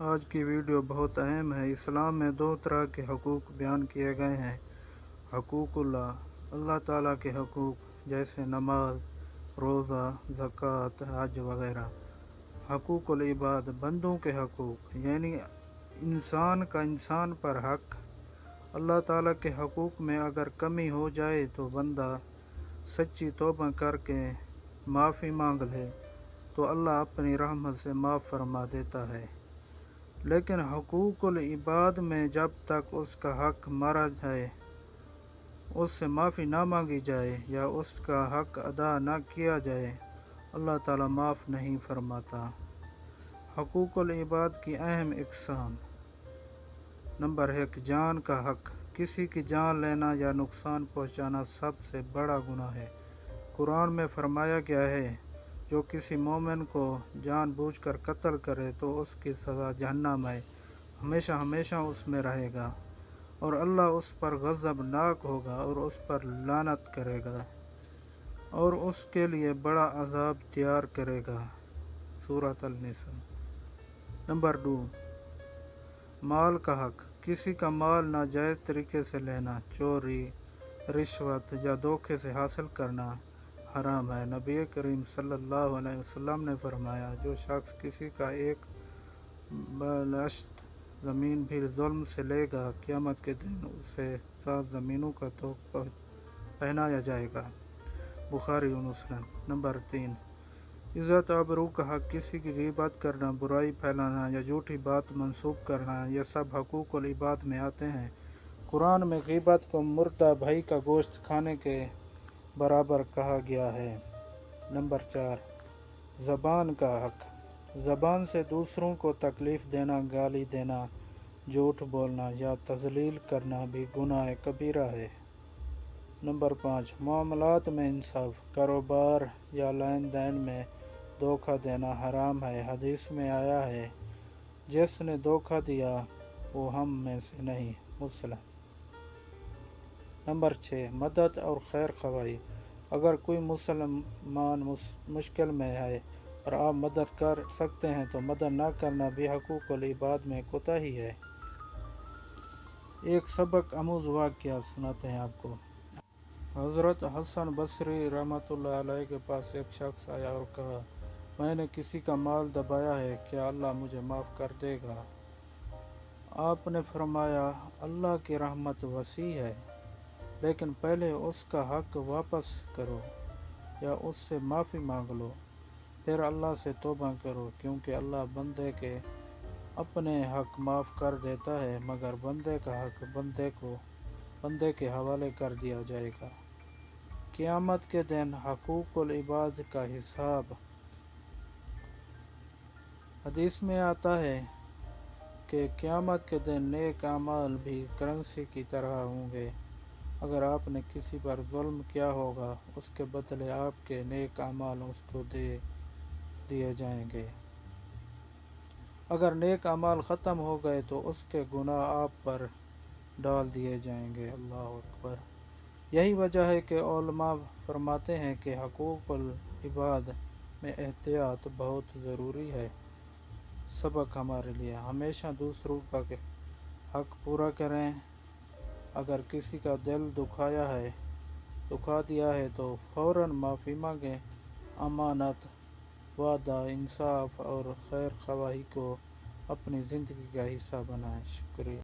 آج کی ویڈیو بہت اہم ہے۔ اسلام میں دو طرح کے حقوق بیان کیے گئے ہیں۔ حقوق اللہ تعالیٰ کے حقوق جیسے نماز، روزہ، زکوٰۃ، حج وغیرہ۔ حقوق العباد بندوں کے حقوق، یعنی انسان کا انسان پر حق۔ اللہ تعالیٰ کے حقوق میں اگر کمی ہو جائے تو بندہ سچی توبہ کر کے معافی مانگ لے تو اللہ اپنی رحمت سے معاف فرما دیتا ہے۔ لیکن حقوق العباد میں جب تک اس کا حق مارا جائے، اس سے معافی نہ مانگی جائے یا اس کا حق ادا نہ کیا جائے، اللہ تعالیٰ معاف نہیں فرماتا۔ حقوق العباد کی اہم اقسام۔ نمبر 1، جان کا حق۔ کسی کی جان لینا یا نقصان پہنچانا سب سے بڑا گناہ ہے۔ قرآن میں فرمایا گیا ہے، جو کسی مومن کو جان بوجھ کر قتل کرے تو اس کی سزا جہنم ہے، ہمیشہ ہمیشہ اس میں رہے گا، اور اللہ اس پر غضبناک ہوگا اور اس پر لعنت کرے گا اور اس کے لیے بڑا عذاب تیار کرے گا۔ سورۃ النساء۔ نمبر 2، مال کا حق۔ کسی کا مال ناجائز طریقے سے لینا، چوری، رشوت یا دھوکے سے حاصل کرنا حرام ہے۔ نبی کریم صلی اللہ علیہ وسلم نے فرمایا، جو شخص کسی کا ایک بالشت زمین بھی ظلم سے لے گا، قیامت کے دن اسے 7 زمینوں کا طوق پہنایا جائے گا۔ بخاری و مسلم۔ نمبر 3، عزت آبرو کا حق۔ کسی کی غیبت کرنا، برائی پھیلانا یا جھوٹی بات منسوب کرنا، یہ سب حقوق العباد میں آتے ہیں۔ قرآن میں غیبت کو مردہ بھائی کا گوشت کھانے کے برابر کہا گیا ہے۔ نمبر 4، زبان کا حق۔ زبان سے دوسروں کو تکلیف دینا، گالی دینا، جھوٹ بولنا یا تضلیل کرنا بھی گناہ کبیرہ ہے۔ نمبر 5، معاملات میں انصاف۔ کاروبار یا لین دین میں دھوکہ دینا حرام ہے۔ حدیث میں آیا ہے، جس نے دھوکہ دیا وہ ہم میں سے نہیں۔ مسلم۔ نمبر 6، مدد اور خیر خواہی۔ اگر کوئی مسلمان مشکل میں ہے اور آپ مدد کر سکتے ہیں تو مدد نہ کرنا بھی حقوق العباد میں کوتاہی ہے۔ ایک سبق آموز واقعہ سناتے ہیں آپ کو۔ حضرت حسن بصری رحمۃ اللہ علیہ کے پاس ایک شخص آیا اور کہا، میں نے کسی کا مال دبایا ہے، کیا اللہ مجھے معاف کر دے گا؟ آپ نے فرمایا، اللہ کی رحمت وسیع ہے، لیکن پہلے اس کا حق واپس کرو یا اس سے معافی مانگ لو، پھر اللہ سے توبہ کرو، کیونکہ اللہ بندے کے اپنے حق معاف کر دیتا ہے، مگر بندے کا حق بندے کے حوالے کر دیا جائے گا۔ قیامت کے دن حقوق العباد کا حساب۔ حدیث میں آتا ہے کہ قیامت کے دن نیک اعمال بھی کرنسی کی طرح ہوں گے۔ اگر آپ نے کسی پر ظلم کیا ہوگا، اس کے بدلے آپ کے نیک اعمال اس کو دے دیے جائیں گے۔ اگر نیک اعمال ختم ہو گئے تو اس کے گناہ آپ پر ڈال دیے جائیں گے۔ اللہ اکبر۔ یہی وجہ ہے کہ علماء فرماتے ہیں کہ حقوق العباد میں احتیاط بہت ضروری ہے۔ سبق ہمارے لیے، ہمیشہ دوسروں کا حق پورا کریں۔ اگر کسی کا دل دکھا دیا ہے تو فوراً معافی مانگیں۔ امانت، وعدہ، انصاف اور خیر خواہی کو اپنی زندگی کا حصہ بنائیں۔ شکریہ۔